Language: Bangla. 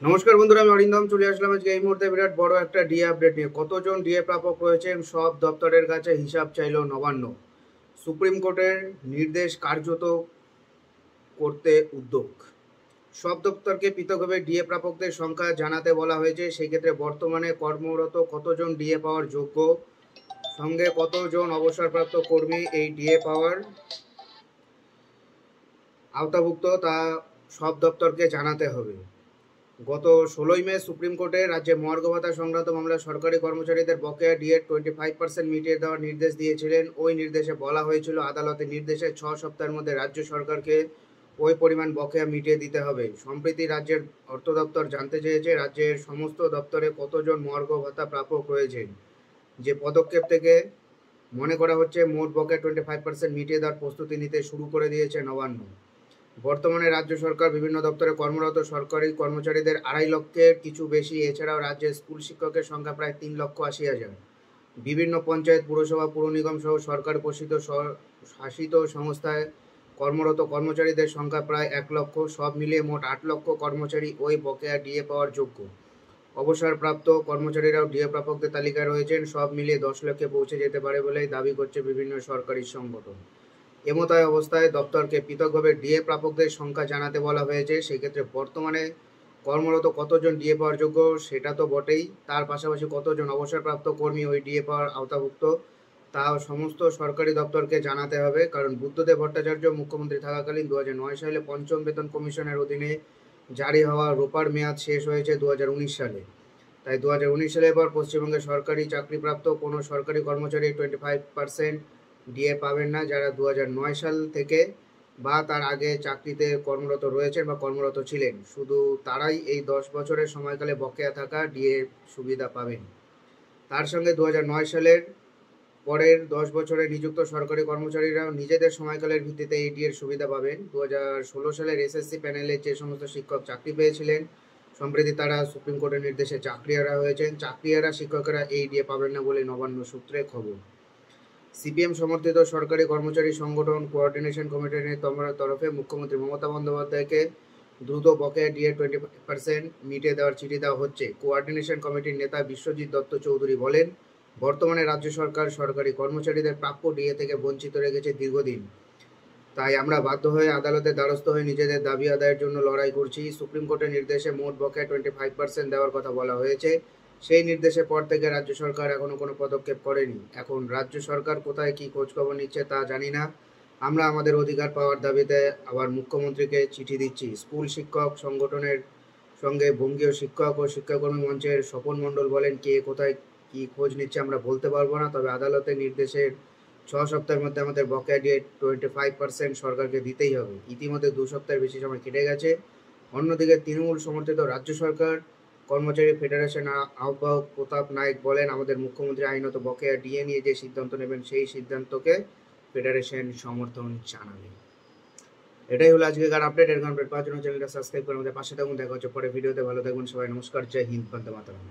নমস্কার বন্ধুরা, আমি অরিন্দম চলে আসলাম আজকে এই মুহূর্তে বিরাট বড় একটা ডিএ আপডেট নিয়ে। কতজন ডিএ প্রাপক রয়েছেন সব দপ্তরের কাছে হিসাব চাইল নবান্ন। সুপ্রিম কোর্টের নির্দেশ কার্যত করতে উদ্যোগ। সব দপ্তরকে পৃথকভাবে ডিএ প্রাপকদের সংখ্যা জানাতে বলা হয়েছে। সেই ক্ষেত্রে বর্তমানে কর্মরত কতজন ডিএ পাওয়ার যোগ্য, সঙ্গে কতজন অবসরপ্রাপ্ত কর্মী এই ডিএ পাওয়ার আওতাভুক্ত তা সব দপ্তরকে জানাতে হবে। গত 16ই মে সুপ্রিম কোর্টে রাজ্যে মহার্ঘ ভাতা সংক্রান্ত মামলায় সরকারি কর্মচারীদের বকেয়া ডিএর 25% মিটিয়ে দেওয়ার নির্দেশ দিয়েছিলেন। ওই নির্দেশে বলা হয়েছিল আদালতের নির্দেশে 6 সপ্তাহের মধ্যে রাজ্য সরকারকে ওই পরিমাণ বকেয়া মিটিয়ে দিতে হবে। সম্প্রতি রাজ্যের অর্থ দপ্তর জানতে চেয়েছে রাজ্যের সমস্ত দপ্তরে কতজন মহার্ঘ ভাতা প্রাপক রয়েছেন। যে পদক্ষেপ থেকে মনে করা হচ্ছে মোট বকেয়া 25% মিটিয়ে দেওয়ার প্রস্তুতি নিতে শুরু করে দিয়েছে নবান্ন। বর্তমানে রাজ্য সরকার বিভিন্ন দপ্তরে কর্মরত সরকারি কর্মচারীদের 2.5 লক্ষের কিছু বেশি। এছাড়াও রাজ্যের স্কুল শিক্ষকের সংখ্যা প্রায় 3,80,000। বিভিন্ন পঞ্চায়েত, পুরসভা, পুর নিগম সহ সরকার পোষিত শাসিত সংস্থায় কর্মরত কর্মচারীদের সংখ্যা প্রায় 1 লক্ষ। সব মিলিয়ে মোট 8 লক্ষ কর্মচারী ওই বকেয়া ডিএ পাওয়ার যোগ্য। অবসরপ্রাপ্ত কর্মচারীরাও ডিএ প্রাপকদের তালিকায় রয়েছেন। সব মিলিয়ে 10 লক্ষে পৌঁছে যেতে পারে বলেই দাবি করছে বিভিন্ন সরকারি সংগঠন। এমতায় অবস্থায় দপ্তরকে পৃথকভাবে ডিএ প্রাপকদের সংখ্যা জানাতে বলা হয়েছে। সেক্ষেত্রে বর্তমানে কর্মরত কতজন ডিএ পাওয়ার যোগ্য সেটা তো বটেই, তার পাশাপাশি কতজন অবসরপ্রাপ্ত কর্মী ওই ডিএ পাওয়ার আওতাভুক্ত তা সমস্ত সরকারি দপ্তরকে জানাতে হবে। কারণ বুদ্ধদেব ভট্টাচার্য মুখ্যমন্ত্রী থাকাকালীন 2009 সালে পঞ্চম বেতন কমিশনের অধীনে জারি হওয়া রোপার মেয়াদ শেষ হয়েছে 2019 সালে। তাই 2019 সালের পর পশ্চিমবঙ্গে সরকারি চাকরিপ্রাপ্ত কোনো সরকারি কর্মচারী 25% ডিএ পাবেন না, যারা 2009 সাল থেকে বা তার আগে চাকরিতে কর্মরত রয়েছেন বা কর্মরত ছিলেন। শুধু তারাই এই 10 বছরের সময়কালে বকেয়া থাকা ডিএ সুবিধা পাবেন। তার সঙ্গে 2009 সালের পরের 10 বছরে নিযুক্ত সরকারি কর্মচারীরাও নিজেদের সময়কালের ভিত্তিতে এই ডিএর সুবিধা পাবেন। 2016 সালের এসএসসি প্যানেলে যে সমস্ত শিক্ষক চাকরি পেয়েছিলেন, সম্প্রতি তারা সুপ্রিম কোর্টের নির্দেশে চাকরিহারা হয়েছেন। চাকরিহারা শিক্ষকেরা এই ডিএ পাবেন না বলে নবান্ন সূত্রে খবর। সিপিএম সমর্থিত সরকারি কর্মচারী সংগঠন কোঅর্ডিনেশন কমিটির তরফে মুখ্যমন্ত্রী মমতা বন্দ্যোপাধ্যায়কে দ্রুত বকেয়া ডিএ 25% মিটিয়ে দেওয়ার চিঠি দেওয়া হচ্ছে। কোঅর্ডিনেশন কমিটির নেতা বিশ্বজিৎ দত্ত চৌধুরী বলেন, বর্তমানে রাজ্য সরকার সরকারি কর্মচারীদের প্রাপ্য ডিএ থেকে বঞ্চিত রেখেছে দীর্ঘদিন। তাই আমরা বাধ্য হয়ে আদালতের দ্বারস্থ হয়ে নিজেদের দাবি আদায়ের জন্য লড়াই করছি। সুপ্রিম কোর্টের নির্দেশে মোট বকেয়া 25% দেওয়ার কথা বলা হয়েছে। সেই নির্দেশের পর থেকে রাজ্য সরকার এখনও কোনো পদক্ষেপ করেনি। এখন রাজ্য সরকার কোথায় কী খোঁজখবর নিচ্ছে তা জানি না। আমরা আমাদের অধিকার পাওয়ার দাবিতে আবার মুখ্যমন্ত্রীকে চিঠি দিচ্ছি। স্কুল শিক্ষক সংগঠনের সঙ্গে বঙ্গীয় শিক্ষক ও শিক্ষাকর্মী মঞ্চের স্বপন মণ্ডল বলেন, কে কোথায় কী খোঁজ নিচ্ছে আমরা বলতে পারবো না, তবে আদালতের নির্দেশের 6 সপ্তাহের মধ্যে আমাদের বকেয়া ডিএ 25% সরকারকে দিতেই হবে। ইতিমধ্যে 2 সপ্তাহের বেশি সময় কেটে গেছে। অন্যদিকে তৃণমূল সমর্থিত রাজ্য সরকার কর্মচারী ফেডারেশন আহ্বায়ক প্রতাপ নায়েক বলেন, আমাদের মুখ্যমন্ত্রী আইনত বকেয়া ডিএ নিয়ে যে সিদ্ধান্ত নেবেন সেই সিদ্ধান্তকে ফেডারেশন সমর্থন জানাবে। এটাই হলো আজকের আপডেট। এর আপডেট পাওয়ার জন্য চ্যানেলটা সাবস্ক্রাইব করে আমাদের পাশে থাকুন। দেখা হচ্ছে পরে ভিডিওতে। ভালো থাকবেন সবাই। নমস্কার, জয় হিন্দ, বন্দে মাতরম।